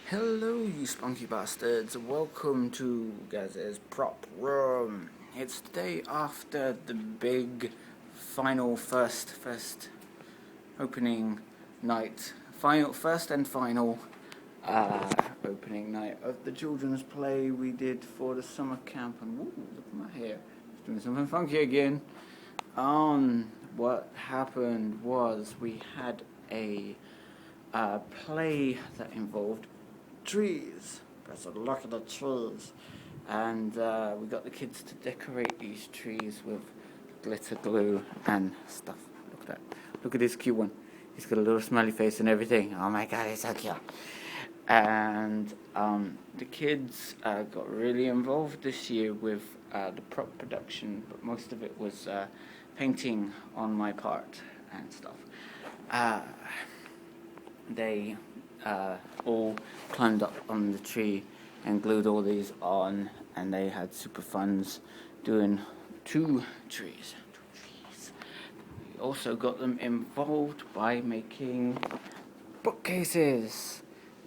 Hello, you spunky bastards. Welcome to Gaz's Prop Room. It's the day after the big final first opening night. First and final opening night of the children's play we did for the summer camp. And woo, look at my hair. It's doing something funky again. What happened was we had a play that involved trees. Press a look at the trees. And we got the kids to decorate these trees with glitter glue and stuff. Look at that. Look at this cute one. He's got a little smiley face and everything. Oh my god, he's so cute. And the kids got really involved this year with the prop production, but most of it was painting on my part and stuff. They all climbed up on the tree and glued all these on, and they had super funs doing two trees. We also got them involved by making bookcases,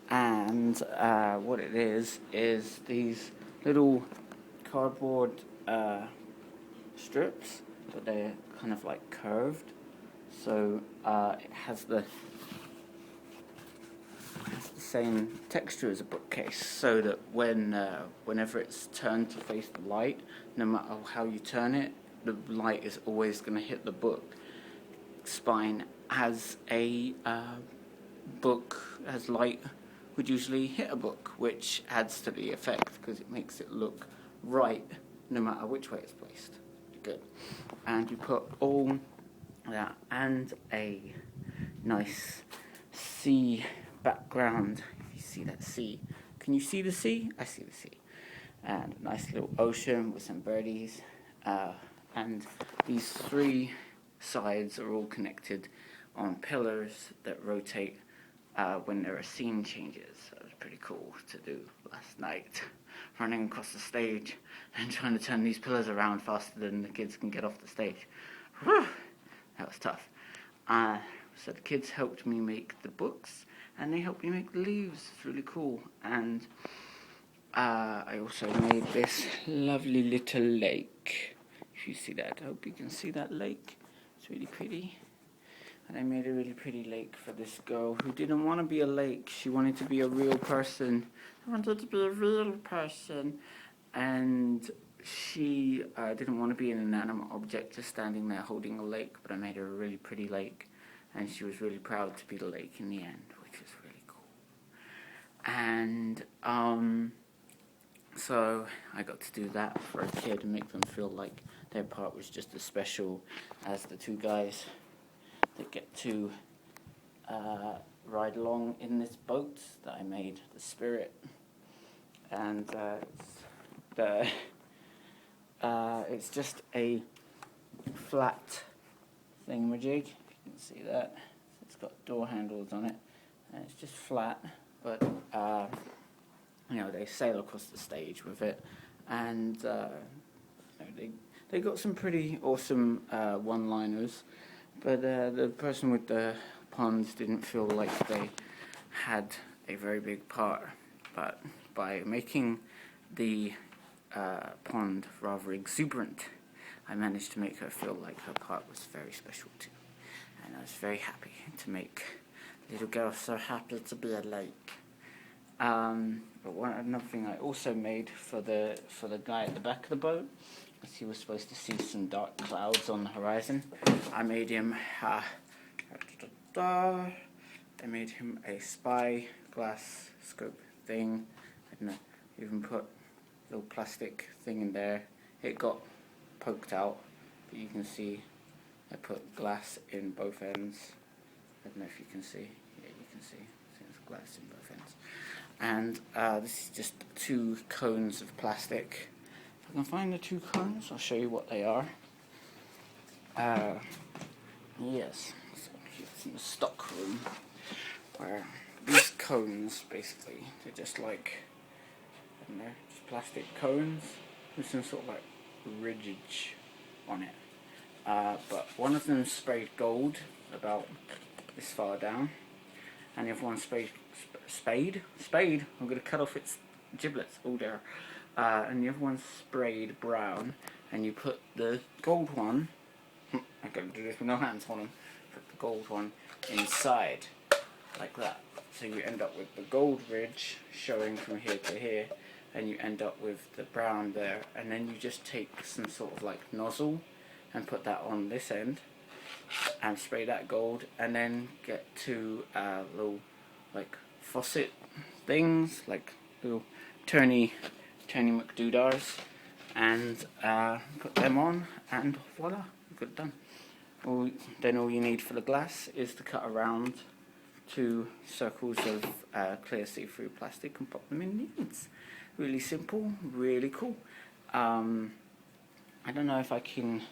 and what it is these little cardboard strips, but they're kind of like curved, so it has the same texture as a bookcase, so that whenever it's turned to face the light, no matter how you turn it, the light is always going to hit the book spine as a book, as light would usually hit a book, which adds to the effect because it makes it look right no matter which way it's placed. Good. And you put all that and a nice sea background. If you see that sea, can you see the sea? I see the sea. And a nice little ocean with some birdies, and these three sides are all connected on pillars that rotate when there are scene changes. So it was pretty cool to do last night, running across the stage and trying to turn these pillars around faster than the kids can get off the stage. Whew, that was tough. So the kids helped me make the books, and they helped me make the leaves. It's really cool. And I also made this lovely little lake. If you see that, I hope you can see that lake. It's really pretty. And I made a really pretty lake for this girl who didn't want to be a lake. She wanted to be a real person. I wanted to be a real person. And she didn't want to be an inanimate object just standing there holding a lake, but I made her a really pretty lake. And she was really proud to be the lake in the end, which was really cool. And so I got to do that for a kid and make them feel like their part was just as special as the two guys that get to ride along in this boat that I made, the Spirit. And it's just a flat thingamajig. You can see that. It's got door handles on it, and it's just flat, but they sail across the stage with it, and they got some pretty awesome one-liners, but the person with the ponds didn't feel like they had a very big part, but by making the pond rather exuberant, I managed to make her feel like her part was very special too. And I was very happy to make little girl so happy to be a lake. But another thing I also made for the guy at the back of the boat, as he was supposed to see some dark clouds on the horizon, I made him a spy glass scope thing. I don't know, even put a little plastic thing in there. It got poked out, but you can see I put glass in both ends. I don't know if you can see. Yeah, you can see. There's glass in both ends. And this is just 2 cones of plastic. If I can find the 2 cones, I'll show you what they are. Yes, so it's in the stock room, where these cones, basically, they're just like, I don't know, just plastic cones with some sort of like ridge on it. But one of them sprayed gold about this far down, and the other one sprayed spade. I'm going to cut off its giblets. Oh dear. And the other one's sprayed brown, and you put the gold one. I'm going to do this with no hands on them. Put the gold one inside, like that. So you end up with the gold ridge showing from here to here, and you end up with the brown there. And then you just take some sort of like nozzle and put that on this end, and spray that gold, and then get two little like faucet things, like little turny McDoodars, and put them on, and voila, good done. Then all you need for the glass is to cut around 2 circles of clear see-through plastic and pop them in the ends. Really simple, really cool. I don't know if I can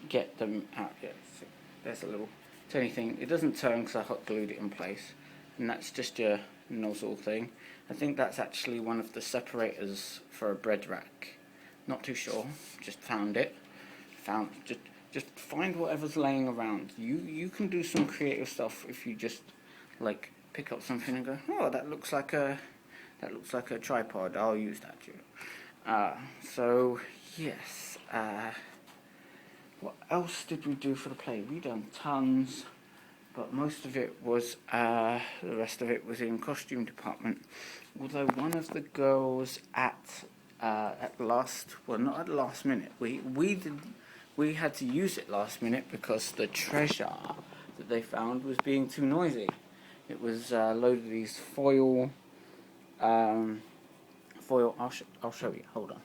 get them out yet. So there's a little turny thing. It doesn't turn because I hot glued it in place, and that's just your nozzle thing. I think that's actually one of the separators for a bread rack. Not too sure. Just found it. Just find whatever's laying around. You can do some creative stuff if you just like pick up something and go, oh, that looks like a tripod. I'll use that. So yes. What else did we do for the play? We done tons, but most of it was the rest of it was in costume department. Although one of the girls at last, well, not at the last minute. We had to use it last minute because the treasure that they found was being too noisy. It was loaded with these foil. I'll show you. Hold on.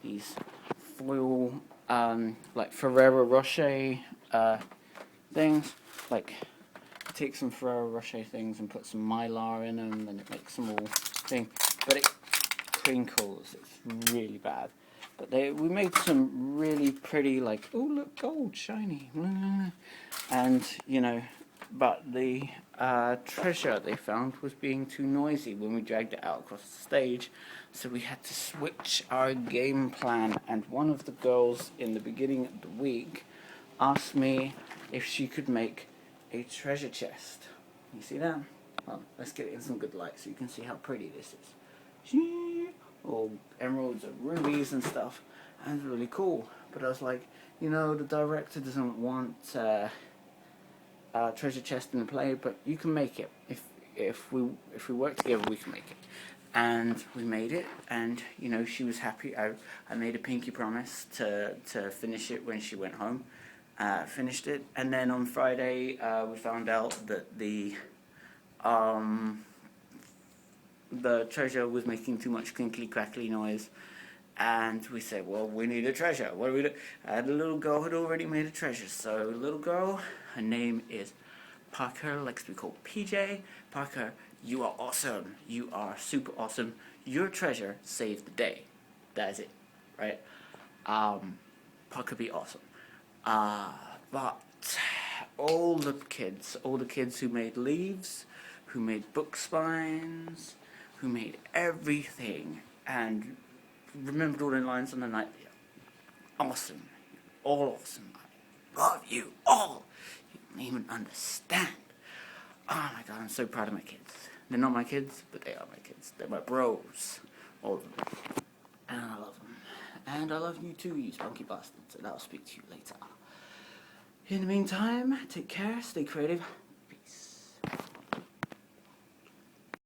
These foil, like Ferrero Rocher things. Like, take some Ferrero Rocher things and put some Mylar in them, and it makes some all thing. But it crinkles. It's really bad. But we made some really pretty, like, oh look, gold, shiny, and you know, but the treasure they found was being too noisy when we dragged it out across the stage, so we had to switch our game plan. And one of the girls in the beginning of the week asked me if she could make a treasure chest. You see that? Well, let's get it in some good light so you can see how pretty this is. All emeralds and rubies and stuff, and it's really cool. But I was like, you know, the director doesn't want a treasure chest in the play, but you can make it. If we work together, we can make it. And we made it, and you know, she was happy. I made a pinky promise to finish it when she went home. Finished it, and then on Friday we found out that the treasure was making too much crinkly crackly noise, and we said, well, we need a treasure. What do we do? The little girl had already made a treasure. So little girl, her name is Parker, likes to be called PJ. Parker, you are awesome. You are super awesome. Your treasure saved the day. That is it, right? Parker, be awesome. But all the kids who made leaves, who made book spines, who made everything, and remembered all the lines on the night. Awesome. All awesome. I love you all. You don't even understand. Oh my god, I'm so proud of my kids. They're not my kids, but they are my kids. They're my bros. All of them. And I love them. And I love you too, you spunky bastards. And I'll speak to you later. In the meantime, take care, stay creative.